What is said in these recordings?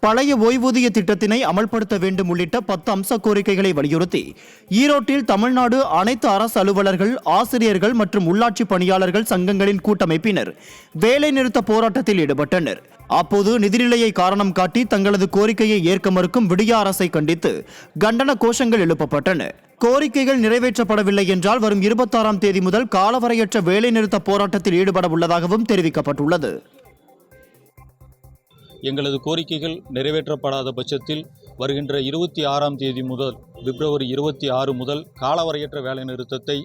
பழைய ஓய்வூதிய திட்டத்தினை அமல்படுத்த வேண்டும் உள்ளிட்ட 10 அம்ச கோரிக்கைகளை வலியுறுத்தி ஈரோட்டில் தமிழ்நாடு அனைத்து அரசு அலுவலர்கள், ஆசிரியர்கள் மற்றும் உள்ளாட்சி பணியாளர்கள் சங்கங்களின் கூட்டமைப்பினர் வேலைநிறுத்த போராட்டத்தில் ஈடுபட்டனர். அப்போது நிதிநிலையை காரணம் காட்டி தங்களது கோரிக்கையை ஏற்க மறுக்கும் விடிய அரசை கண்டித்து கண்டன கோஷங்கள் எழுப்பப்பட்டன. கோரிக்கைகள் நிறைவேற்றப்படவில்லை என்றால் வரும் 26ஆம் தேதி முதல் காலவரையற்ற வேலைநிறுத்த போராட்டத்தில் ஈடுபட உள்ளதாகவும் தெரிவிக்கப்பட்டுள்ளது. எங்களது கோரிக்கைகள் நிறைவேற்றப்படாத பட்சத்தில் வருகின்ற 26ஆம் தேதி முதல் பிப்ரவரி 26 முதல் காலவரையற்ற வேலைநிறுத்தத்தை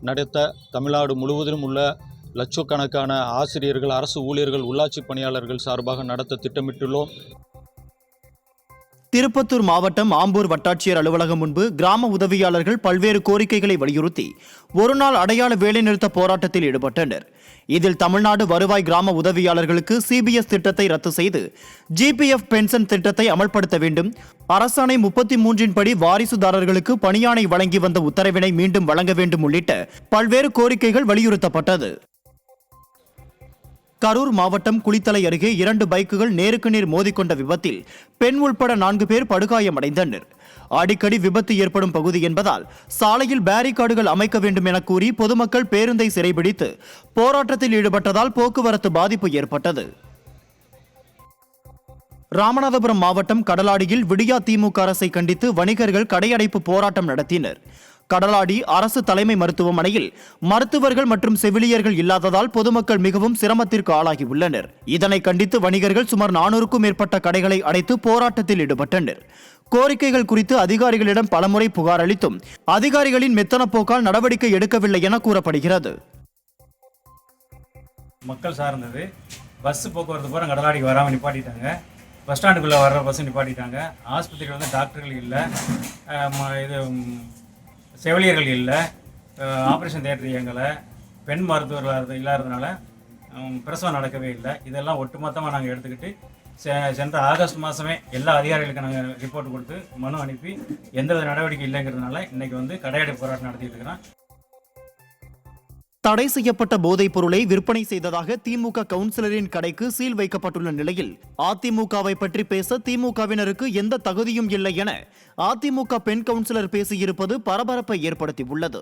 நடத்த தமிழ்நாடு முழுவதிலும் உள்ள லட்சக்கணக்கான ஆசிரியர்கள், அரசு ஊழியர்கள், உள்ளாட்சி பணியாளர்கள் சார்பாக நடத்த திட்டமிட்டுள்ளோம். திருப்பத்தூர் மாவட்டம் ஆம்பூர் வட்டாட்சியர் அலுவலகம் முன்பு கிராம உதவியாளர்கள் பல்வேறு கோரிக்கைகளை வலியுறுத்தி ஒருநாள் அடையாள வேலைநிறுத்த போராட்டத்தில் ஈடுபட்டனர். இதில் தமிழ்நாடு வருவாய் கிராம உதவியாளர்களுக்கு CBS திட்டத்தை ரத்து செய்து GPF பென்ஷன் திட்டத்தை அமல்படுத்த வேண்டும், அரசாணை 33 படி வாரிசுதாரர்களுக்கு பணியாணை வழங்கி வந்த உத்தரவினை மீண்டும் வழங்க வேண்டும் உள்ளிட்ட பல்வேறு கோரிக்கைகள் வலியுறுத்தப்பட்டது. கரூர் மாவட்டம் குளித்தலை அருகே 2 பைக்குகள் நேருக்கு நேர் மோதிக்கொண்ட விபத்தில் பெண் உள்பட 4 பேர் படுகாயமடைந்தனர். அடிக்கடி விபத்து ஏற்படும் பகுதி என்பதால் சாலையில் பேரிகார்டுகள் அமைக்க வேண்டும் என கூறி பொதுமக்கள் பேருந்தை சிறைபிடித்து போராட்டத்தில் ஈடுபட்டதால் போக்குவரத்து பாதிப்பு ஏற்பட்டது. ராமநாதபுரம் மாவட்டம் கடலாடியில் விடியா திமுக அரசை கண்டித்து வணிகர்கள் கடையடைப்பு போராட்டம் நடத்தினர். கடலாடி அரசு தலைமை மருத்துவமனையில் மருத்துவர்கள் மற்றும் செவிலியர்கள் இல்லாததால் பொதுமக்கள் மிகவும் சிரமத்திற்கு ஆளாகியுள்ளனர். இதனை கண்டித்து வணிகர்கள் சுமார் 400க்கும் மேற்பட்ட கடைகளை அடைத்து போராட்டத்தில் ஈடுபட்டனர். கோரிக்கைகள் குறித்து அதிகாரிகளிடம் பலமுறை புகார் அளித்தும் அதிகாரிகளின் மெத்தன போக்கால் நடவடிக்கை எடுக்கவில்லை என கூறப்படுகிறது. மக்கள் சார்ந்தது பஸ் போக்குவரத்து பூரா கடலாடிக்கு வராமல் நிப்பாட்டிட்டாங்க. பஸ் ஸ்டாண்டுக்குள்ளே வர்ற பஸ் நிப்பாட்டிட்டாங்க. ஆஸ்பத்திரியில் வந்து டாக்டர்கள் இல்லை, இது செவிலியர்கள் இல்லை, ஆப்ரேஷன் தியேட்டர் இயங்கலை, பெண் மருத்துவர்கள் இல்லாததுனால பிரசவம் நடக்கவே இல்லை. இதெல்லாம் ஒட்டுமொத்தமாக நாங்கள் எடுத்துக்கிட்டு சென்ற ஆகஸ்ட் மாதமே எல்லா அதிகாரிகளுக்கும் நாங்கள் ரிப்போர்ட் கொடுத்து மனு அனுப்பி எந்தவித நடவடிக்கை இல்லைங்கிறதுனால இன்றைக்கி வந்து கடையடைப்பு போராட்டம் நடத்திட்டு இருக்கிறோம். தடை செய்யப்பட்ட போதைப் பொருளை விற்பனை செய்ததாக திமுக கவுன்சிலரின் கடைக்கு சீல் வைக்கப்பட்டுள்ள நிலையில் அதிமுகவை பற்றி பேச திமுகவினருக்கு எந்த தகுதியும் இல்லை என அதிமுக பெண் கவுன்சிலர் பேசியிருப்பது பரபரப்பை ஏற்படுத்தியுள்ளது.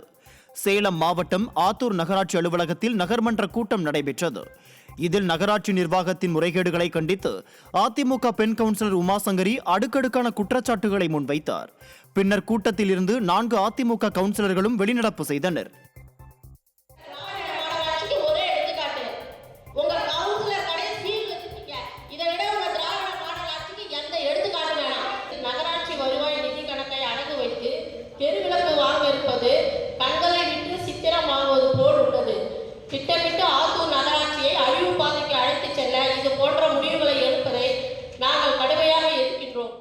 சேலம் மாவட்டம் ஆத்தூர் நகராட்சி அலுவலகத்தில் நகர்மன்ற கூட்டம் நடைபெற்றது. இதில் நகராட்சி நிர்வாகத்தின் முறைகேடுகளை கண்டித்து அதிமுக பெண் கவுன்சிலர் உமாசங்கரி அடுக்கடுக்கான குற்றச்சாட்டுகளை முன்வைத்தார். பின்னர் கூட்டத்தில் இருந்து 4 அதிமுக கவுன்சிலர்களும் வெளிநடப்பு செய்தனர். தெருவிளக்கு வாங்க இருப்பது கண்களை விட்டு சித்திரம் வாங்குவது போல் உள்ளது. திட்டமிட்டு ஆத்தூர் நகராட்சியை அழிவு பாதைக்கு அழைத்துச் செல்ல இது போன்ற முடிவுகளை எடுப்பதை நாங்கள் கடுமையாக எதிர்க்கின்றோம்.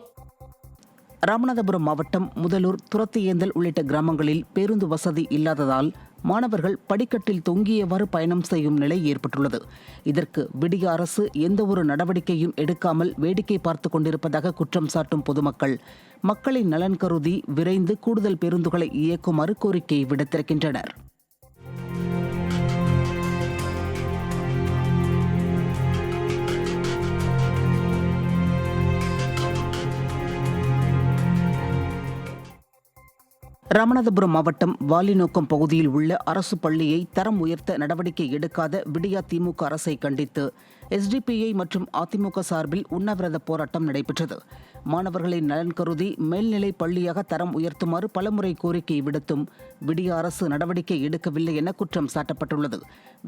ராமநாதபுரம் மாவட்டம் முதலூர், துரத்தியேந்தல் உள்ளிட்ட கிராமங்களில் பேருந்து வசதி இல்லாததால் மாணவர்கள் படிக்கட்டில் தொங்கியவாறு பயணம் செய்யும் நிலை ஏற்பட்டுள்ளது. இதற்கு விடிய அரசு எந்தவொரு நடவடிக்கையும் எடுக்காமல் வேடிக்கை பார்த்து கொண்டிருப்பதாக குற்றம் சாட்டும் பொதுமக்கள் மக்களின் நலன் கருதி விரைந்து கூடுதல் பேருந்துகளை இயக்குமாறு கோரிக்கை விடுத்திருக்கின்றனர். ராமநாதபுரம் மாவட்டம் வாலிநோக்கம் பகுதியில் உள்ள அரசு பள்ளியை தரம் உயர்த்த நடவடிக்கை எடுக்காத விடியா திமுக அரசை கண்டித்து SDPI மற்றும் அதிமுக சார்பில் உண்ணாவிரத போராட்டம் நடைபெற்றது. மாணவர்களின் நலன் கருதி மேல்நிலை பள்ளியாக தரம் உயர்த்துமாறு பலமுறை கோரிக்கை விடுத்தும் விடியா அரசு நடவடிக்கை எடுக்கவில்லை என குற்றம் சாட்டப்பட்டுள்ளது.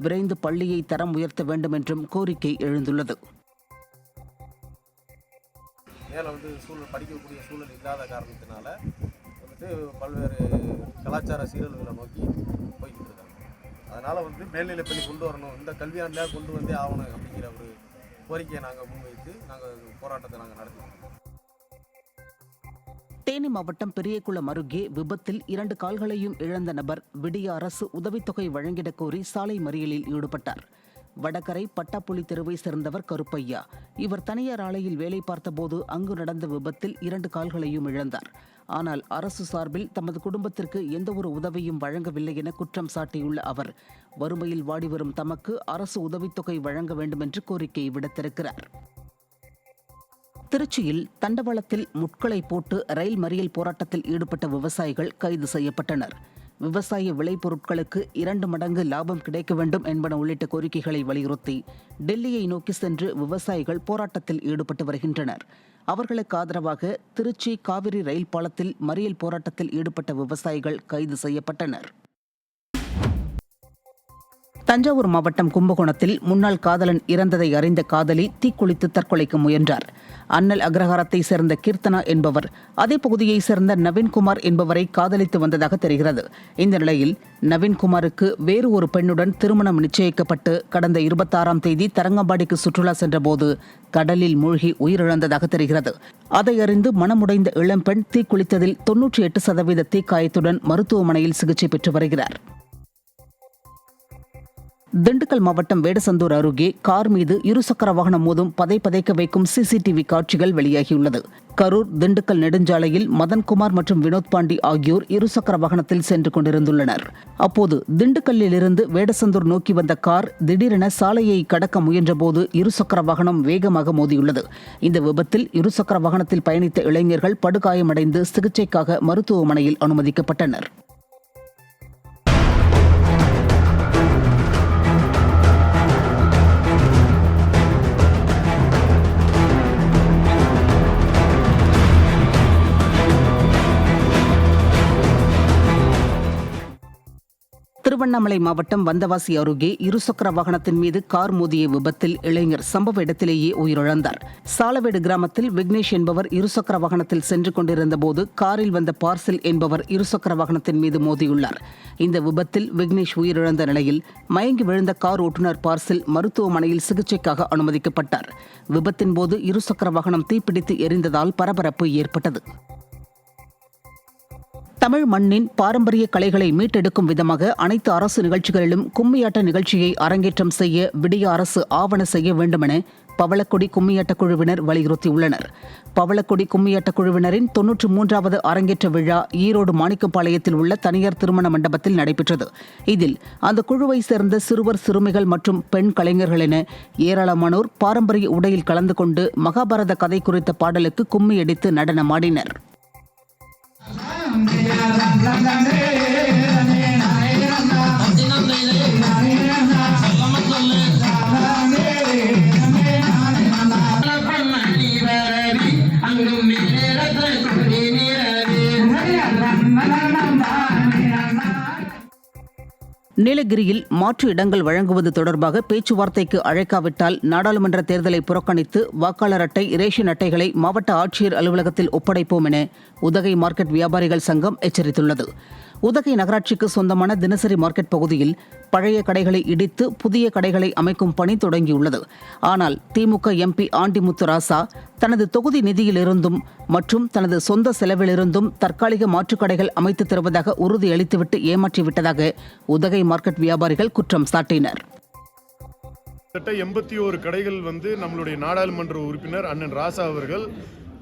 விரைந்து பள்ளியை தரம் உயர்த்த வேண்டும் என்றும் கோரிக்கை எழுந்துள்ளது. படிக்கக்கூடிய சூழல் இல்லாத காரணத்தினால பல்வேறு கலாச்சார சீரல்களை நோக்கி போய்கிட்டு இருக்காங்க. அதனால் மேல்நிலைப்பள்ளி கொண்டு வரணும், இந்த கல்வியாண்டில் கொண்டு வந்தே ஆகணும் அப்படிங்கிற ஒரு கோரிக்கையை நாங்கள் முன்வைத்து நாங்கள் போராட்டத்தை நடத்துவோம். தேனி மாவட்டம் பெரியகுளம் அருகே விபத்தில் 2 கால்களையும் இழந்த நபர் விடிய அரசு உதவித்தொகை வழங்கிடக் கோரி சாலை மறியலில் ஈடுபட்டார். வடகரை பட்டாப்புலி தெருவை சேர்ந்தவர் கருப்பையா. இவர் தனியார் ஆலையில் வேலை பார்த்தபோது அங்கு நடந்த விபத்தில் 2 கால்களையும் இழந்தார். ஆனால் அரசு சார்பில் தமது குடும்பத்திற்கு எந்தவொரு உதவியும் வழங்கவில்லை என குற்றம் சாட்டியுள்ள அவர் வறுமையில் வாடி வரும் தமக்கு அரசு உதவித்தொகை வழங்க வேண்டும் என்று கோரிக்கை விடுத்திருக்கிறார். திருச்சியில் தண்டவாளத்தில் முட்களை போட்டு ரயில் மறியல் போராட்டத்தில் ஈடுபட்ட விவசாயிகள் கைது செய்யப்பட்டனர். விவசாய விளைபொருட்களுக்கு 2 மடங்கு லாபம் கிடைக்க வேண்டும் என்பன உள்ளிட்ட கோரிக்கைகளை வலியுறுத்தி டெல்லியை நோக்கி சென்று விவசாயிகள் போராட்டத்தில் ஈடுபட்டு வருகின்றனர். அவர்களுக்கு ஆதரவாக திருச்சி காவிரி ரயில் பாலத்தில் மறியல் போராட்டத்தில் ஈடுபட்ட விவசாயிகள் கைது செய்யப்பட்டனர். தஞ்சாவூர் மாவட்டம் கும்பகோணத்தில் முன்னாள் காதலன் இறந்ததை அறிந்த காதலி தீக்குளித்து தற்கொலைக்கு முயன்றார். அண்ணல் அக்ரஹாரத்தை சேர்ந்த கீர்த்தனா என்பவர் அதே பகுதியை சேர்ந்த நவீன்குமார் என்பவரை காதலித்து வந்ததாக தெரிகிறது. இந்த நிலையில் நவீன்குமாருக்கு வேறு ஒரு பெண்ணுடன் திருமணம் நிச்சயிக்கப்பட்டு கடந்த 26ஆம் தேதி தரங்கம்பாடிக்கு சுற்றுலா சென்றபோது கடலில் மூழ்கி உயிரிழந்ததாக தெரிகிறது. அதை அறிந்து மனமுடைந்த இளம்பெண் தீக்குளித்ததில் 98% தீக்காயத்துடன் மருத்துவமனையில் சிகிச்சை பெற்று வருகிறார். திண்டுக்கல் மாவட்டம் வேடசந்தூர் அருகே கார் மீது இருசக்கர வாகனம் மோதும் பதைக்க வைக்கும் சிசிடிவி காட்சிகள் வெளியாகியுள்ளது. கரூர் திண்டுக்கல் நெடுஞ்சாலையில் மதன்குமார் மற்றும் வினோத் பாண்டி ஆகியோர் இருசக்கர வாகனத்தில் சென்று கொண்டிருந்துள்ளனர். அப்போது திண்டுக்கல்லில் இருந்து வேடசந்தூர் நோக்கி வந்த கார் திடீரென சாலையை கடக்க முயன்றபோது இருசக்கர வாகனம் வேகமாக மோதியுள்ளது. இந்த விபத்தில் இருசக்கர வாகனத்தில் பயணித்த இளைஞர்கள் படுகாயமடைந்து சிகிச்சைக்காக மருத்துவமனையில் அனுமதிக்கப்பட்டனர். திருவண்ணாமலை மாவட்டம் வந்தவாசி அருகே இருசக்கர வாகனத்தின் மீது கார் மோதிய விபத்தில் இளைஞர் சம்பவ இடத்திலேயே உயிரிழந்தார். சாலவேடு கிராமத்தில் விக்னேஷ் என்பவர் இருசக்கர வாகனத்தில் சென்று கொண்டிருந்த போது காரில் வந்த பார்சில் என்பவர் இருசக்கர வாகனத்தின் மீது மோதியுள்ளார். இந்த விபத்தில் விக்னேஷ் உயிரிழந்த நிலையில் மயங்கி விழுந்த கார் ஓட்டுநர் பார்சில் மருத்துவமனையில் சிகிச்சைக்காக அனுமதிக்கப்பட்டார். விபத்தின் போது இருசக்கர வாகனம் தீப்பிடித்து எரிந்ததால் பரபரப்பு ஏற்பட்டது. தமிழ் மண்ணின் பாரம்பரிய கலைகளை மீட்டெடுக்கும் விதமாக அனைத்து அரசு நிகழ்ச்சிகளிலும் கும்மியாட்ட நிகழ்ச்சியை அரங்கேற்றம் செய்ய விடிய அரசு ஆவண செய்ய வேண்டுமென பவளக்கொடி கும்மியாட்ட குழுவினர் வலியுறுத்தியுள்ளனர். பவளக்கொடி கும்மியாட்ட குழுவினரின் 93வது அரங்கேற்ற விழா ஈரோடு மாணிக்கப்பாளையத்தில் உள்ள தனியார் திருமண மண்டபத்தில் நடைபெற்றது. இதில் அந்த குழுவை சேர்ந்த சிறுவர் சிறுமிகள் மற்றும் பெண் கலைஞர்கள் என ஏராளமானோர் பாரம்பரிய உடையில் கலந்து கொண்டு மகாபாரத கதை குறித்த பாடலுக்கு கும்மி அடித்து நடனமாடினர். நீலகிரியில் மாற்று இடங்கள் வழங்குவது தொடர்பாக பேச்சுவார்த்தைக்கு அழைக்காவிட்டால் நாடாளுமன்ற தேர்தலை புறக்கணித்து வாக்காளர் அட்டை, ரேஷன் அட்டைகளை மாவட்ட ஆட்சியர் அலுவலகத்தில் ஒப்படைப்போம் என உதகை மார்க்கெட் வியாபாரிகள் சங்கம் எச்சரித்துள்ளது. உதகை நகராட்சிக்கு சொந்தமான தினசரி மார்க்கெட் பகுதியில் பழைய கடைகளை இடித்து புதிய கடைகளை அமைக்கும் பணி தொடங்கியுள்ளது. ஆனால் திமுக எம்பி ஆண்டிமுத்து ராசா தனது தொகுதி நிதியிலிருந்தும் மற்றும் தனது சொந்த செலவிலிருந்தும் தற்காலிக மாற்றுக் கடைகள் அமைத்து தருவதாக உறுதியளித்துவிட்டு ஏமாற்றிவிட்டதாக உதகை மார்க்கெட் வியாபாரிகள் குற்றம் சாட்டினர். 81 கடைகள் நம்மளுடைய நாடாளுமன்ற உறுப்பினர் அண்ணன் ராசா அவர்கள்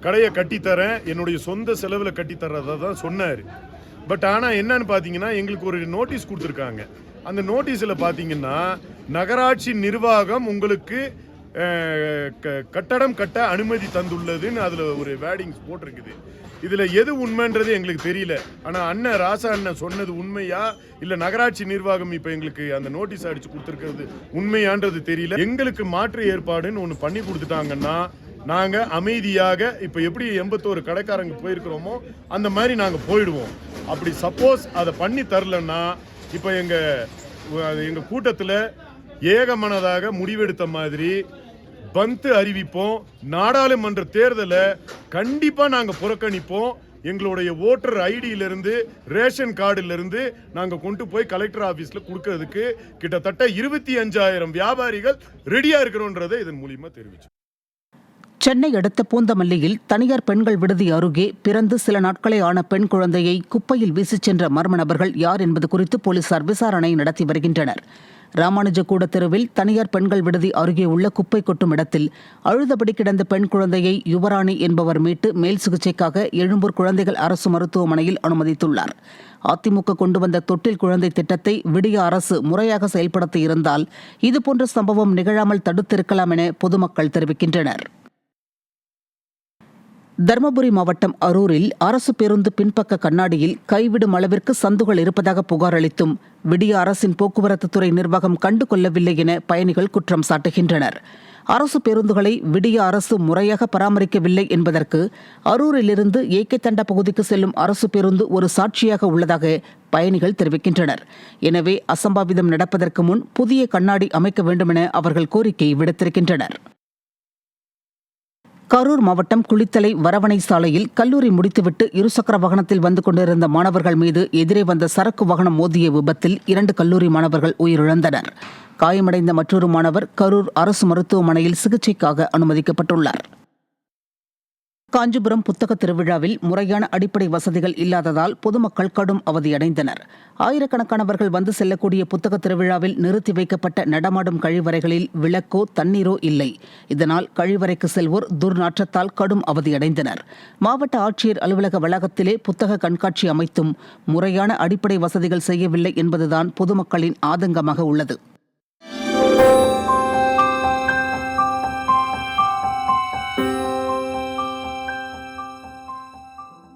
கடையை கட்டித்தரேன், என்னுடைய சொந்த செலவில் கட்டித்தரதா தான் சொன்னார். பட் ஆனால் என்னன்னு பார்த்தீங்கன்னா எங்களுக்கு ஒரு நோட்டீஸ் கொடுத்துருக்காங்க. அந்த நோட்டீஸில் பார்த்தீங்கன்னா நகராட்சி நிர்வாகம் உங்களுக்கு கட்டடம் கட்ட அனுமதி தந்துள்ளதுன்னு அதில் ஒரு வேர்டிங்ஸ் போட்டிருக்குது. இதில் எது உண்மைன்றது எங்களுக்கு தெரியல. ஆனால் அண்ணன் ராசா அண்ணன் சொன்னது உண்மையா இல்லை நகராட்சி நிர்வாகம் இப்போ எங்களுக்கு அந்த நோட்டீஸ் அடித்து கொடுத்துருக்கிறது உண்மையான்றது தெரியல. எங்களுக்கு மாற்று ஏற்பாடுன்னு ஒன்று பண்ணி கொடுத்துட்டாங்கன்னா நாங்கள் அமைதியாக இப்போ எப்படி 81 கடைக்காரங்க போயிருக்கிறோமோ அந்த மாதிரி நாங்கள் போயிடுவோம். அப்படி சப்போஸ் அதை பண்ணி தரலன்னா இப்போ எங்கள் கூட்டத்தில் ஏகமனதாக முடிவெடுத்த மாதிரி பந்து அறிவிப்போம். நாடாளுமன்ற தேர்தலை கண்டிப்பாக நாங்கள் புறக்கணிப்போம். எங்களுடைய ஓட்டர் ஐடியிலிருந்து ரேஷன் கார்டிலிருந்து நாங்கள் கொண்டு போய் கலெக்டர் ஆஃபீஸில் கொடுக்கறதுக்கு கிட்டத்தட்ட 25,000 வியாபாரிகள் ரெடியாக இருக்கிறோன்றதை இதன் மூலியமாக தெரிவிச்சோம். சென்னை அடுத்த பூந்தமல்லியில் தனியார் பெண்கள் விடுதி அருகே பிறந்து சில நாட்களே ஆன பெண் குழந்தையை குப்பையில் வீசிச் சென்ற மர்ம நபர்கள் யார் என்பது குறித்து போலீசார் விசாரணை நடத்தி வருகின்றனர். ராமானுஜக்கூட தெருவில் தனியார் பெண்கள் விடுதி அருகே உள்ள குப்பை கொட்டும் இடத்தில் அழுதபடி கிடந்த பெண் குழந்தையை யுவராணி என்பவர் மீட்டு மேல் சிகிச்சைக்காக எழும்பூர் குழந்தைகள் அரசு மருத்துவமனையில் அனுமதித்துள்ளார். அதிமுக கொண்டு வந்த தொட்டில் குழந்தை திட்டத்தை விடிய அரசு முறையாக செயல்படுத்தி இருந்தால் இதுபோன்ற சம்பவம் நிகழாமல் தடுத்திருக்கலாம் என பொதுமக்கள் தெரிவிக்கின்றனர். தருமபுரி மாவட்டம் அரூரில் அரசு பேருந்து பின்பக்க கண்ணாடியில் கைவிடும் அளவிற்கு சந்துகள் இருப்பதாக புகார் அளித்தும் விடிய அரசின் போக்குவரத்து துறை நிர்வாகம் கண்டுகொள்ளவில்லை என பயணிகள் குற்றம் சாட்டுகின்றனர். அரசு பேருந்துகளை விடிய அரசு முறையாக பராமரிக்கவில்லை என்பதற்கு அரூரிலிருந்து ஏகேதண்டா பகுதிக்கு செல்லும் அரசு பேருந்து ஒரு சாட்சியாக உள்ளதாக பயணிகள் தெரிவிக்கின்றனர். எனவே அசம்பாவிதம் நடப்பதற்கு முன் புதிய கண்ணாடி அமைக்க வேண்டுமென அவர்கள் கோரிக்கை விடுத்திருக்கின்றனர். கரூர் மாவட்டம் குளித்தலை வரவணை சாலையில் கல்லூரி முடித்துவிட்டு இருசக்கர வாகனத்தில் வந்து கொண்டிருந்த மாணவர்கள் மீது எதிரே வந்த சரக்கு வாகனம் மோதிய விபத்தில் 2 கல்லூரி மாணவர்கள் உயிரிழந்தனர். காயமடைந்த மற்றொரு மாணவர் கரூர் அரசு மருத்துவமனையில் சிகிச்சைக்காக அனுமதிக்கப்பட்டுள்ளார். காஞ்சிபுரம் புத்தக திருவிழாவில் முறையான அடிப்படை வசதிகள் இல்லாததால் பொதுமக்கள் கடும் அவதியடைந்தனர். ஆயிரக்கணக்கானவர்கள் வந்து செல்லக்கூடிய புத்தக திருவிழாவில் நிறுத்தி வைக்கப்பட்ட நடமாடும் கழிவறைகளில் விளக்கோ தண்ணீரோ இல்லை. இதனால் கழிவறைக்கு செல்வோர் துர்நாற்றத்தால் கடும் அவதியடைந்தனர். மாவட்ட ஆட்சியர் அலுவலக வளாகத்திலே புத்தக கண்காட்சி அமைத்தும் முறையான அடிப்படை வசதிகள் செய்யவில்லை என்பதுதான் பொதுமக்களின் ஆதங்கமாக உள்ளது.